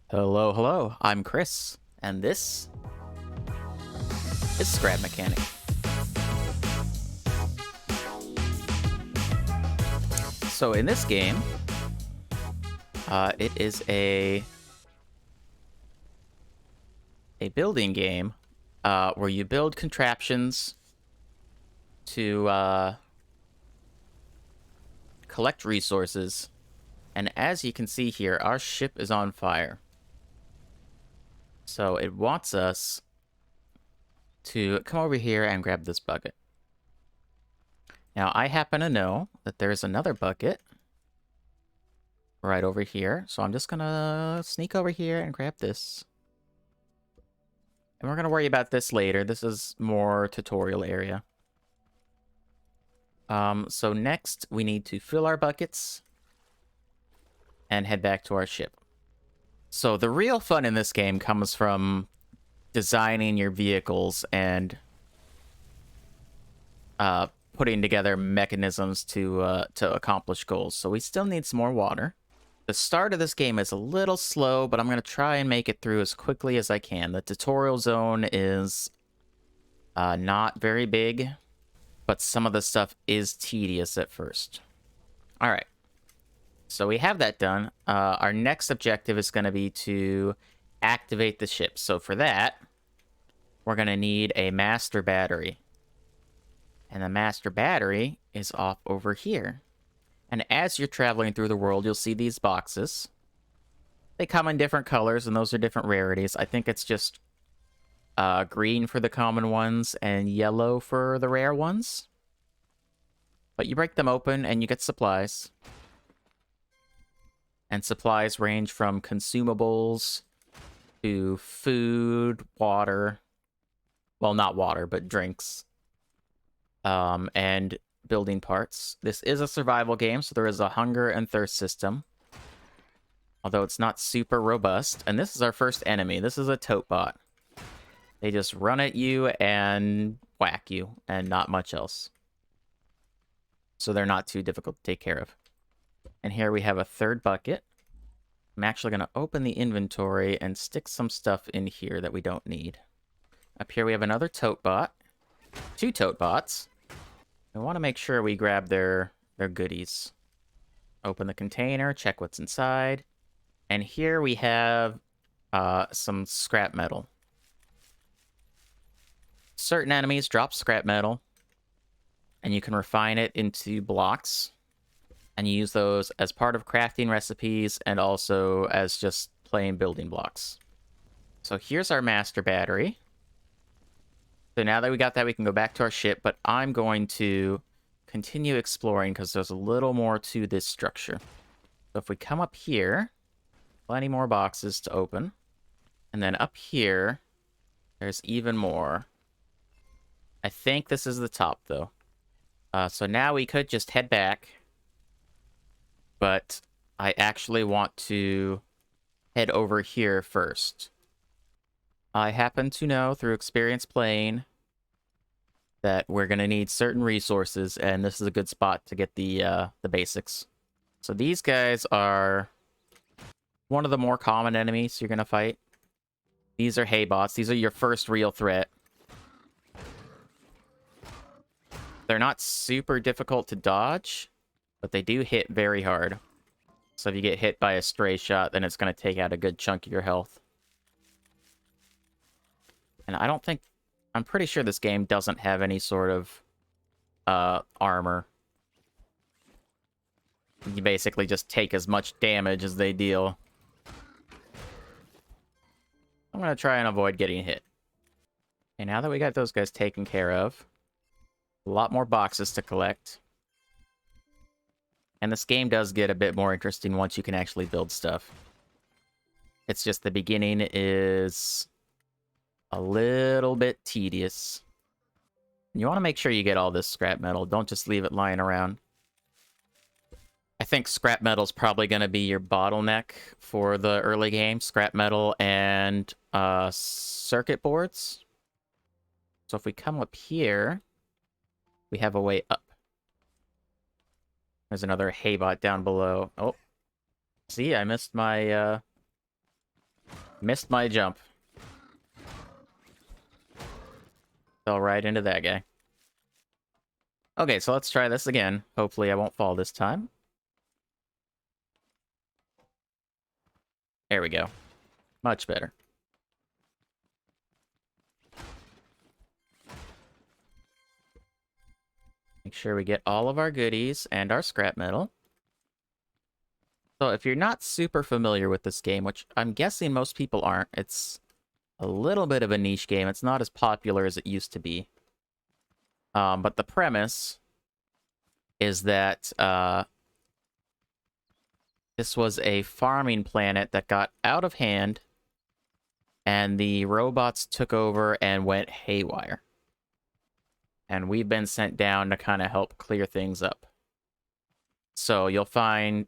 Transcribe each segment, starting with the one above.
Hello, hello. I'm Chris, and this is Scrap Mechanic. So in this game, it is a building game where you build contraptions to collect resources. And as you can see here, our ship is on fire. So it wants us to come over here and grab this bucket. Now, I happen to know that there's another bucket right over here. So I'm just gonna sneak over here and grab this. And we're gonna worry about this later. This is more tutorial area. So next we need to fill our buckets and head back to our ship. So the real fun in this game comes from designing your vehicles and putting together mechanisms to accomplish goals. So we still need some more water. The start of this game is a little slow, but I'm going to try and make it through as quickly as I can. The tutorial zone is not very big, but some of the stuff is tedious at first. All right. So we have that done. Our next objective is going to be to activate the ship. So for that, we're going to need a master battery. And the master battery is off over here. And as you're traveling through the world, you'll see these boxes. They come in different colors, and those are different rarities. I think it's just green for the common ones and yellow for the rare ones. But you break them open, and you get supplies. And supplies range from consumables to food, water. Well, not water, but drinks. And building parts. This is a survival game, so there is a hunger and thirst system. Although it's not super robust. And this is our first enemy. This is a tote bot. They just run at you and whack you, and not much else. So they're not too difficult to take care of. And here we have a third bucket. I'm actually going to open the inventory and stick some stuff in here that we don't need. Up here we have another tote bot. Two tote bots. We want to make sure we grab their goodies. Open the container, check what's inside. And here we have some scrap metal. Certain enemies drop scrap metal, and you can refine it into blocks. And you use those as part of crafting recipes and also as just plain building blocks. So here's our master battery. So now that we got that, we can go back to our ship, but I'm going to continue exploring because there's a little more to this structure. So if we come up here, plenty more boxes to open. And then up here, there's even more. I think this is the top, though. So now we could just head back. But I actually want to head over here first. I happen to know through experience playing that we're going to need certain resources, and this is a good spot to get the basics. So these guys are one of the more common enemies you're going to fight. These are hay bots. These are your first real threat. They're not super difficult to dodge, but they do hit very hard. So if you get hit by a stray shot, then it's going to take out a good chunk of your health. And I'm pretty sure this game doesn't have any sort of armor. You basically just take as much damage as they deal. I'm going to try and avoid getting hit. Okay, now that we got those guys taken care of, a lot more boxes to collect. And this game does get a bit more interesting once you can actually build stuff. It's just the beginning is a little bit tedious. You want to make sure you get all this scrap metal. Don't just leave it lying around. I think scrap metal is probably going to be your bottleneck for the early game. Scrap metal and circuit boards. So if we come up here, we have a way up. There's another hay bot down below. Oh, see, I missed my Missed my jump. Fell right into that guy. Okay, so let's try this again. Hopefully I won't fall this time. There we go. Much better. Make sure we get all of our goodies and our scrap metal. So if you're not super familiar with this game, which I'm guessing most people aren't, it's a little bit of a niche game. It's not as popular as it used to be. But the premise is that this was a farming planet that got out of hand, and the robots took over and went haywire. And we've been sent down to kind of help clear things up. So you'll find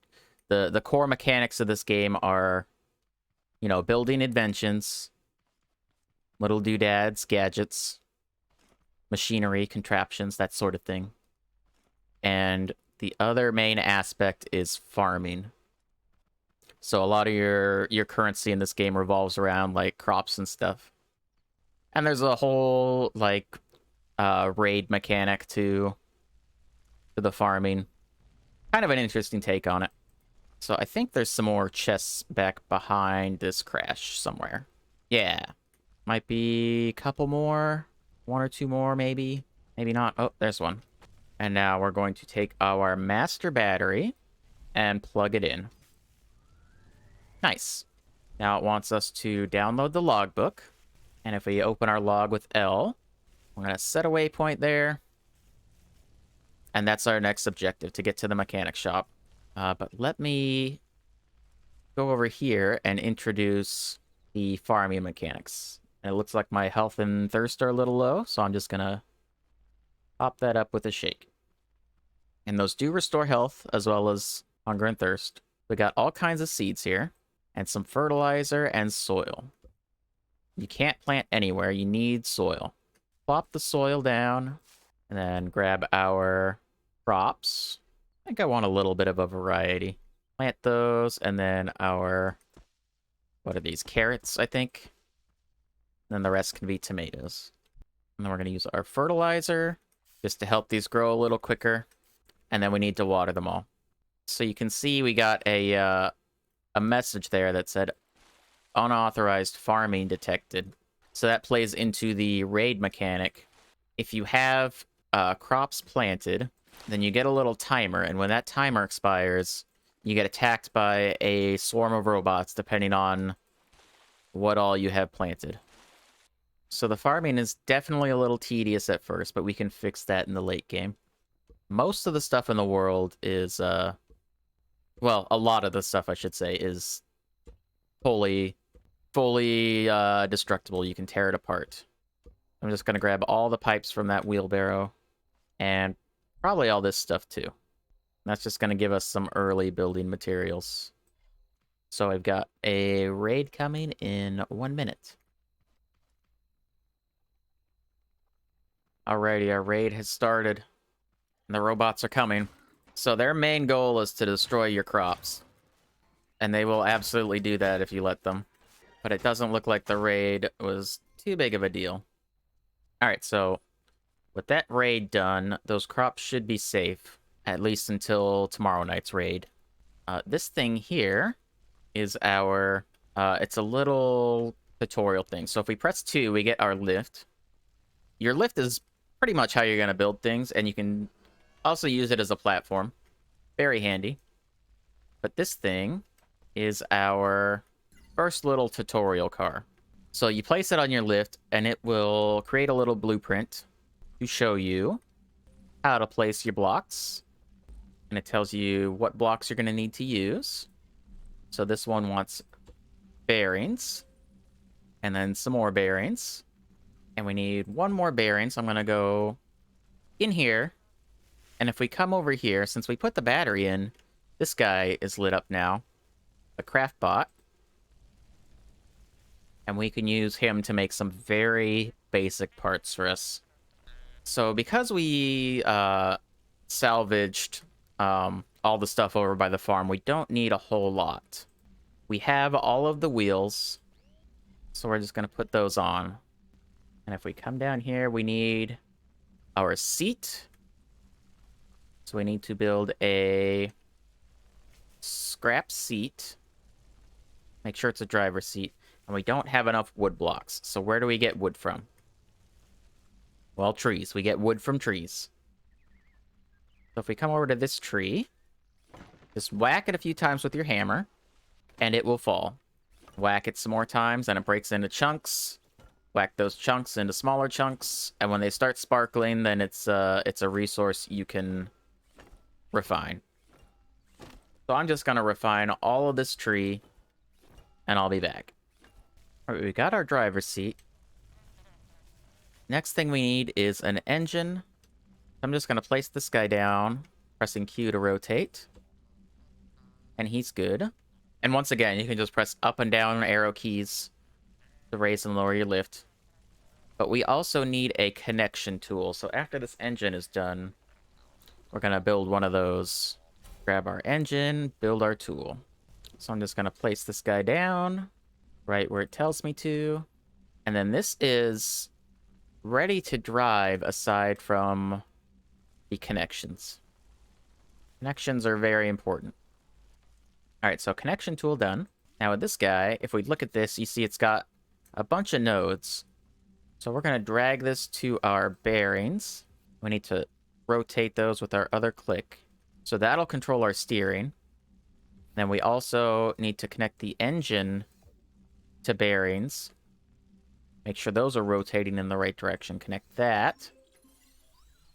the core mechanics of this game are, you know, building inventions, little doodads, gadgets, machinery, contraptions, that sort of thing. And the other main aspect is farming. So a lot of your currency in this game revolves around, like, crops and stuff. And there's a whole, like, raid mechanic to the farming. Kind of an interesting take on it. So I think there's some more chests back behind this crash somewhere. Yeah. Might be a couple more. One or two more, maybe. Maybe not. Oh, there's one. And now we're going to take our master battery and plug it in. Nice. Now it wants us to download the logbook. And if we open our log with L, we're going to set a waypoint there. And that's our next objective, to get to the mechanic shop. But let me go over here and introduce the farming mechanics. And it looks like my health and thirst are a little low, so I'm just going to pop that up with a shake. And those do restore health, as well as hunger and thirst. We got all kinds of seeds here, and some fertilizer and soil. You can't plant anywhere, you need soil. Plop the soil down, and then grab our crops. I think I want a little bit of a variety. Plant those, and then our... what are these? Carrots, I think. And then the rest can be tomatoes. And then we're going to use our fertilizer just to help these grow a little quicker. And then we need to water them all. So you can see we got a message there that said unauthorized farming detected. So that plays into the raid mechanic. If you have crops planted, then you get a little timer, and when that timer expires, you get attacked by a swarm of robots, depending on what all you have planted. So the farming is definitely a little tedious at first, but we can fix that in the late game. Most of the stuff in the world is, well, a lot of the stuff, I should say, is fully destructible. You can tear it apart. I'm just going to grab all the pipes from that wheelbarrow, and probably all this stuff too. That's just going to give us some early building materials. So I've got a raid coming in 1 minute. Alrighty, our raid has started. And the robots are coming. So their main goal is to destroy your crops. And they will absolutely do that if you let them. But it doesn't look like the raid was too big of a deal. Alright, so with that raid done, those crops should be safe. At least until tomorrow night's raid. This thing here is our... it's a little tutorial thing. So if we press 2, we get our lift. Your lift is pretty much how you're going to build things, and you can also use it as a platform. Very handy. But this thing is our first little tutorial car. So you place it on your lift, and it will create a little blueprint to show you how to place your blocks. And it tells you what blocks you're going to need to use. So this one wants bearings. And then some more bearings. And we need one more bearing, so I'm going to go in here. And if we come over here, since we put the battery in, this guy is lit up now. The craft bot. And we can use him to make some very basic parts for us. So because we salvaged all the stuff over by the farm, we don't need a whole lot. We have all of the wheels. So we're just going to put those on. And if we come down here, we need our seat. So we need to build a scrap seat. Make sure it's a driver's seat. And we don't have enough wood blocks. So where do we get wood from? Well, trees. We get wood from trees. So if we come over to this tree, just whack it a few times with your hammer, and it will fall. Whack it some more times, and it breaks into chunks. Whack those chunks into smaller chunks, and when they start sparkling, then it's a resource you can refine. So I'm just gonna refine all of this tree, and I'll be back. All right, we got our driver's seat. Next thing we need is an engine. I'm just gonna place this guy down, pressing Q to rotate. And he's good. And once again, you can just press up and down arrow keys to raise and lower your lift. But we also need a connection tool. So after this engine is done, we're going to build one of those. Grab our engine, build our tool. So I'm just going to place this guy down right where it tells me to. And then this is ready to drive aside from the connections. Connections are very important. All right, so connection tool done. Now with this guy, if we look at this, you see it's got a bunch of nodes. So we're going to drag this to our bearings. We need to rotate those with our other click. So that'll control our steering. Then we also need to connect the engine to bearings. Make sure those are rotating in the right direction. Connect that.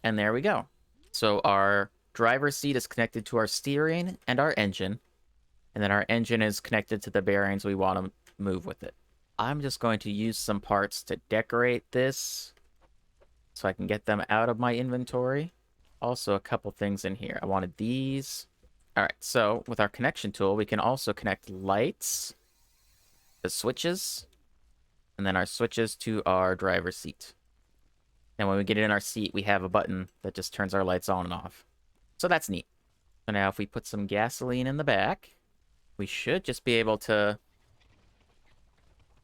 And there we go. So our driver's seat is connected to our steering and our engine. And then our engine is connected to the bearings we want to move with it. I'm just going to use some parts to decorate this so I can get them out of my inventory. Also, a couple things in here. I wanted these. All right, so with our connection tool, we can also connect lights, the switches, and then our switches to our driver's seat. And when we get in our seat, we have a button that just turns our lights on and off. So that's neat. So now if we put some gasoline in the back, we should just be able to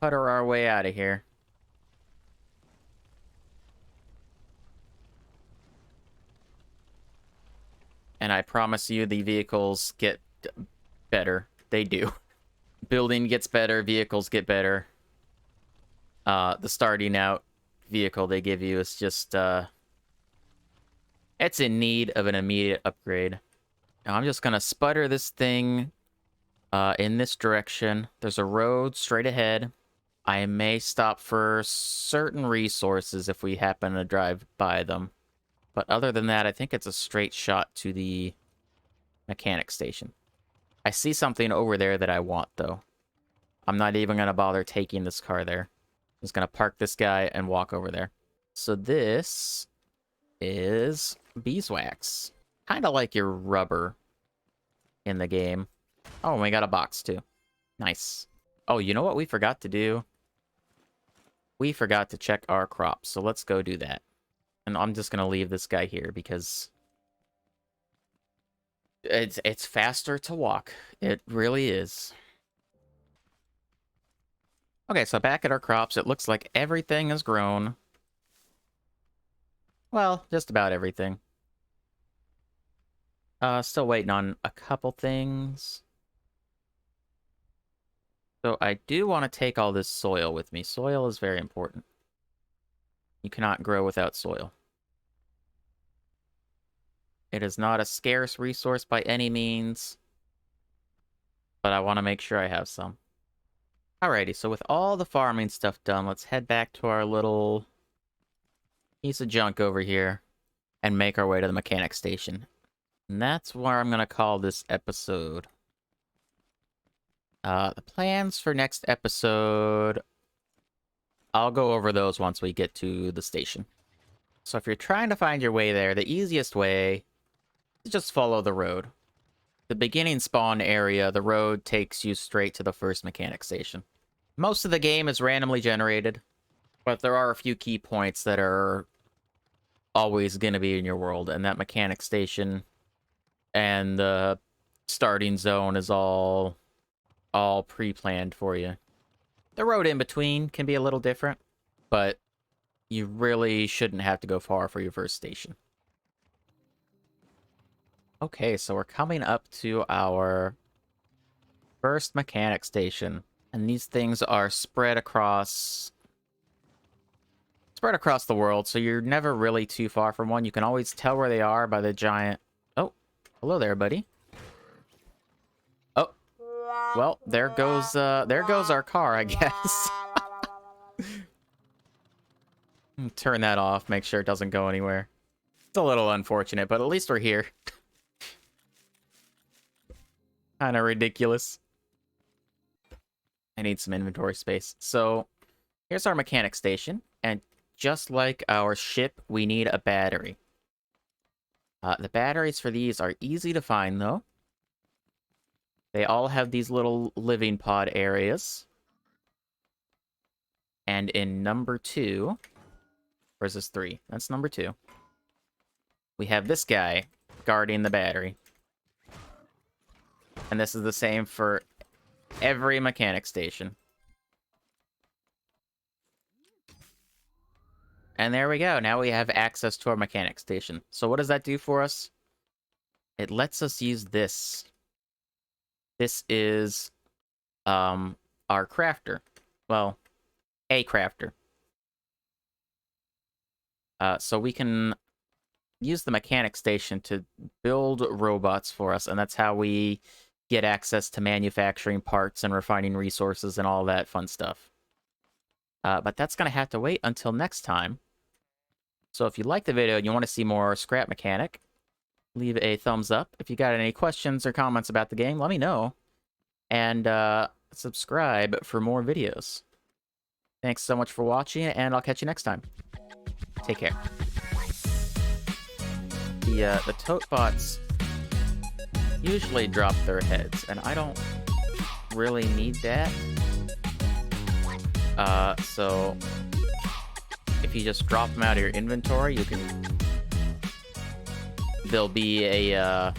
putter our way out of here. And I promise you the vehicles get better. They do. Building gets better, vehicles get better. The starting out vehicle they give you is just, it's in need of an immediate upgrade. Now I'm just gonna sputter this thing in this direction. There's a road straight ahead. I may stop for certain resources if we happen to drive by them. But other than that, I think it's a straight shot to the mechanic station. I see something over there that I want, though. I'm not even going to bother taking this car there. I'm just going to park this guy and walk over there. So this is beeswax. Kind of like your rubber in the game. Oh, and we got a box, too. Nice. Oh, you know what we forgot to do? We forgot to check our crops, so let's go do that. And I'm just going to leave this guy here because it's faster to walk. It really is. Okay, so back at our crops, it looks like everything has grown. Well, just about everything. Still waiting on a couple things. So I do want to take all this soil with me. Soil is very important. You cannot grow without soil. It is not a scarce resource by any means, but I want to make sure I have some. Alrighty, so with all the farming stuff done, let's head back to our little piece of junk over here and make our way to the mechanic station. And that's where I'm going to call this episode. The plans for next episode, I'll go over those once we get to the station. So if you're trying to find your way there, the easiest way is just follow the road. The beginning spawn area, the road takes you straight to the first mechanic station. Most of the game is randomly generated, but there are a few key points that are always going to be in your world, and that mechanic station and the starting zone is all pre-planned for you. The road in between can be a little different, but you really shouldn't have to go far for your first station. Okay, so we're coming up to our first mechanic station, and these things are spread across the world, so you're never really too far from one. You can always tell where they are by the giant... Oh, hello there, buddy. Oh, well, there goes our car, I guess. Turn that off, make sure it doesn't go anywhere. It's a little unfortunate, but at least we're here. Kind of ridiculous. I need some inventory space. So, here's our mechanic station, and just like our ship, we need a battery. The batteries for these are easy to find, though. They all have these little living pod areas. And in number 2... Where's this 3? That's number 2. We have this guy guarding the battery. And this is the same for every mechanic station. And there we go. Now we have access to our mechanic station. So what does that do for us? It lets us use this. This is our crafter. Well, a crafter. So we can use the mechanic station to build robots for us, and that's how we get access to manufacturing parts and refining resources and all that fun stuff. But that's going to have to wait until next time. So if you like the video and you want to see more Scrap Mechanic, leave a thumbs up. If you got any questions or comments about the game, let me know. And subscribe for more videos. Thanks so much for watching, and I'll catch you next time. Take care. The tote bots usually drop their heads, and I don't really need that. So if you just drop them out of your inventory, you can... There'll be a